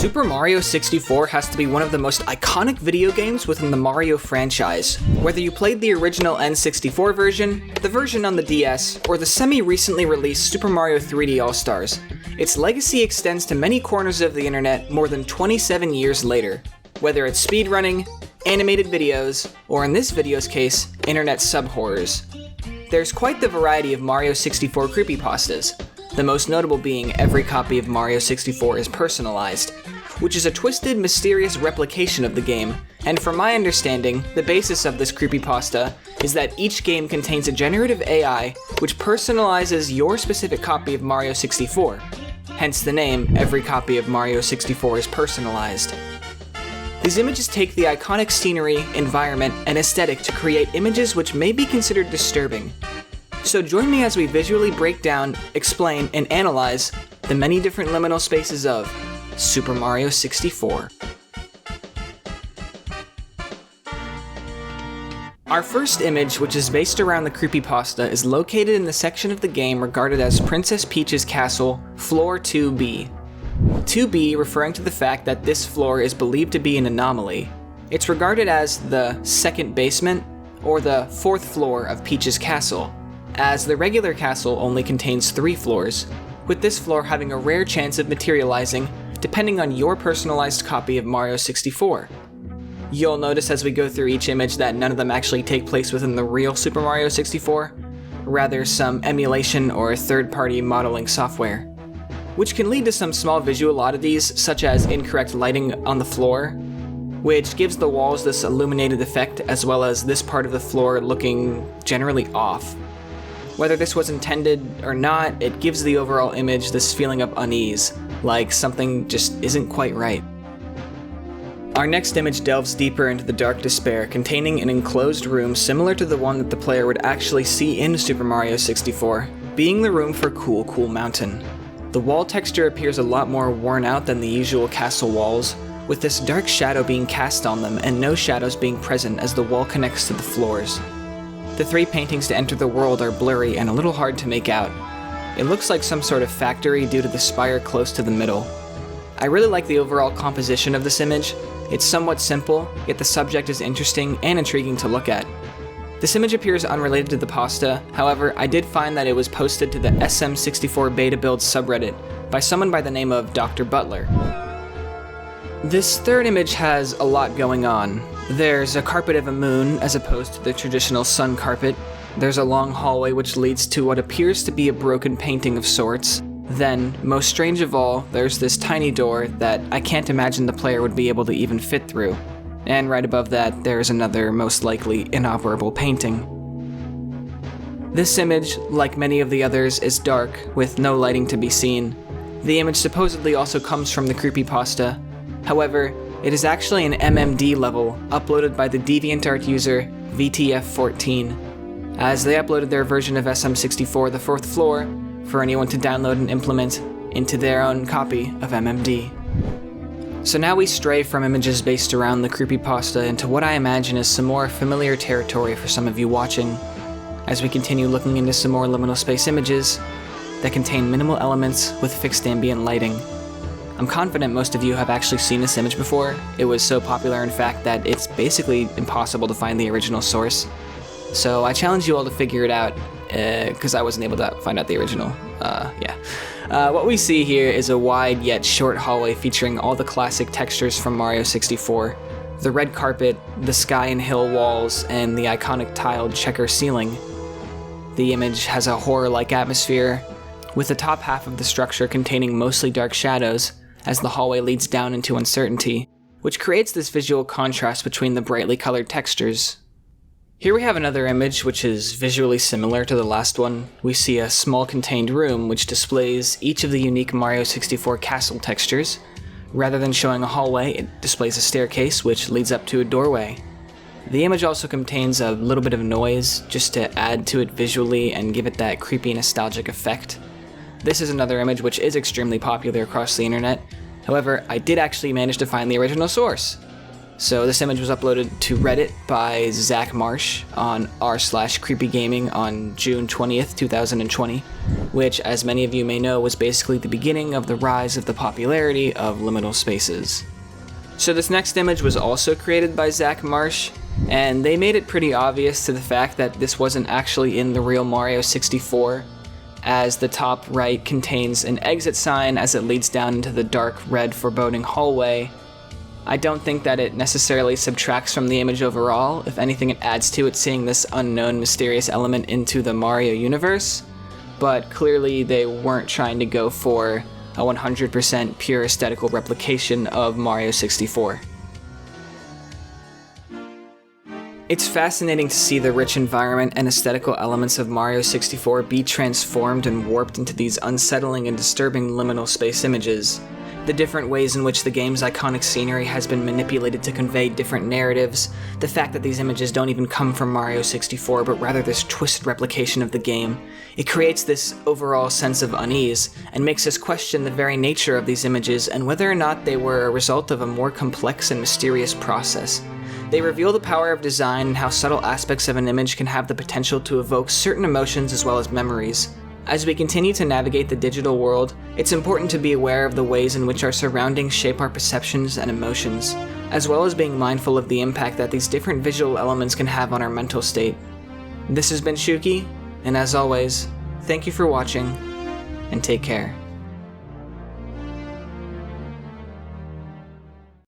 Super Mario 64 has to be one of the most iconic video games within the Mario franchise. Whether you played the original N64 version, the version on the DS, or the semi-recently released Super Mario 3D All-Stars, its legacy extends to many corners of the internet more than 27 years later. Whether it's speedrunning, animated videos, or in this video's case, internet sub-horrors. There's quite the variety of Mario 64 creepypastas, the most notable being every copy of Mario 64 is personalized, which is a twisted, mysterious replication of the game, and from my understanding, the basis of this creepypasta is that each game contains a generative AI which personalizes your specific copy of Mario 64, hence the name, every copy of Mario 64 is personalized. These images take the iconic scenery, environment, and aesthetic to create images which may be considered disturbing. So join me as we visually break down, explain, and analyze the many different liminal spaces of Super Mario 64. Our first image, which is based around the creepypasta, is located in the section of the game regarded as Princess Peach's Castle, Floor 2B. 2B referring to the fact that this floor is believed to be an anomaly. It's regarded as the second basement, or the fourth floor of Peach's Castle, as the regular castle only contains 3 floors, with this floor having a rare chance of materializing depending on your personalized copy of Mario 64. You'll notice as we go through each image that none of them actually take place within the real Super Mario 64, rather some emulation or third-party modeling software, which can lead to some small visual oddities such as incorrect lighting on the floor, which gives the walls this illuminated effect as well as this part of the floor looking generally off. Whether this was intended or not, it gives the overall image this feeling of unease, like something just isn't quite right. Our next image delves deeper into the dark despair, containing an enclosed room similar to the one that the player would actually see in Super Mario 64, being the room for Cool Cool Mountain. The wall texture appears a lot more worn out than the usual castle walls, with this dark shadow being cast on them and no shadows being present as the wall connects to the floors. The 3 paintings to enter the world are blurry and a little hard to make out. It looks like some sort of factory due to the spire close to the middle. I really like the overall composition of this image. It's somewhat simple, yet the subject is interesting and intriguing to look at. This image appears unrelated to the pasta, however, I did find that it was posted to the SM64 beta build subreddit by someone by the name of Dr. Butler. This third image has a lot going on. There's a carpet of a moon as opposed to the traditional sun carpet. There's a long hallway which leads to what appears to be a broken painting of sorts. Then, most strange of all, there's this tiny door that I can't imagine the player would be able to even fit through. And right above that, there's another, most likely, inoperable painting. This image, like many of the others, is dark, with no lighting to be seen. The image supposedly also comes from the creepypasta. However, it is actually an MMD level uploaded by the DeviantArt user VTF14, as they uploaded their version of SM64 the 4th floor for anyone to download and implement into their own copy of MMD. So now we stray from images based around the creepypasta into what I imagine is some more familiar territory for some of you watching, as we continue looking into some more liminal space images that contain minimal elements with fixed ambient lighting. I'm confident most of you have actually seen this image before. It was so popular, in fact, that it's basically impossible to find the original source. So I challenge you all to figure it out, because I wasn't able to find out the original. What we see here is a wide yet short hallway featuring all the classic textures from Mario 64. The red carpet, the sky and hill walls, and the iconic tiled checker ceiling. The image has a horror-like atmosphere, with the top half of the structure containing mostly dark shadows, as the hallway leads down into uncertainty, which creates this visual contrast between the brightly colored textures. Here we have another image which is visually similar to the last one. We see a small contained room which displays each of the unique Mario 64 castle textures. Rather than showing a hallway, it displays a staircase which leads up to a doorway. The image also contains a little bit of noise just to add to it visually and give it that creepy nostalgic effect. This is another image which is extremely popular across the internet. However, I did actually manage to find the original source. So this image was uploaded to Reddit by Zach Marsh on r/creepygaming on June 20th, 2020, which, as many of you may know, was basically the beginning of the rise of the popularity of liminal spaces. So this next image was also created by Zach Marsh, and they made it pretty obvious to the fact that this wasn't actually in the real Mario 64, as the top right contains an exit sign as it leads down into the dark red foreboding hallway. I don't think that it necessarily subtracts from the image overall. If anything, it adds to it, seeing this unknown mysterious element into the Mario universe, but clearly they weren't trying to go for a 100% pure aesthetical replication of Mario 64. It's fascinating to see the rich environment and aesthetical elements of Mario 64 be transformed and warped into these unsettling and disturbing liminal space images. The different ways in which the game's iconic scenery has been manipulated to convey different narratives, the fact that these images don't even come from Mario 64 but rather this twisted replication of the game, it creates this overall sense of unease and makes us question the very nature of these images and whether or not they were a result of a more complex and mysterious process. They reveal the power of design and how subtle aspects of an image can have the potential to evoke certain emotions as well as memories. As we continue to navigate the digital world, it's important to be aware of the ways in which our surroundings shape our perceptions and emotions, as well as being mindful of the impact that these different visual elements can have on our mental state. This has been Shookey, and as always, thank you for watching, and take care.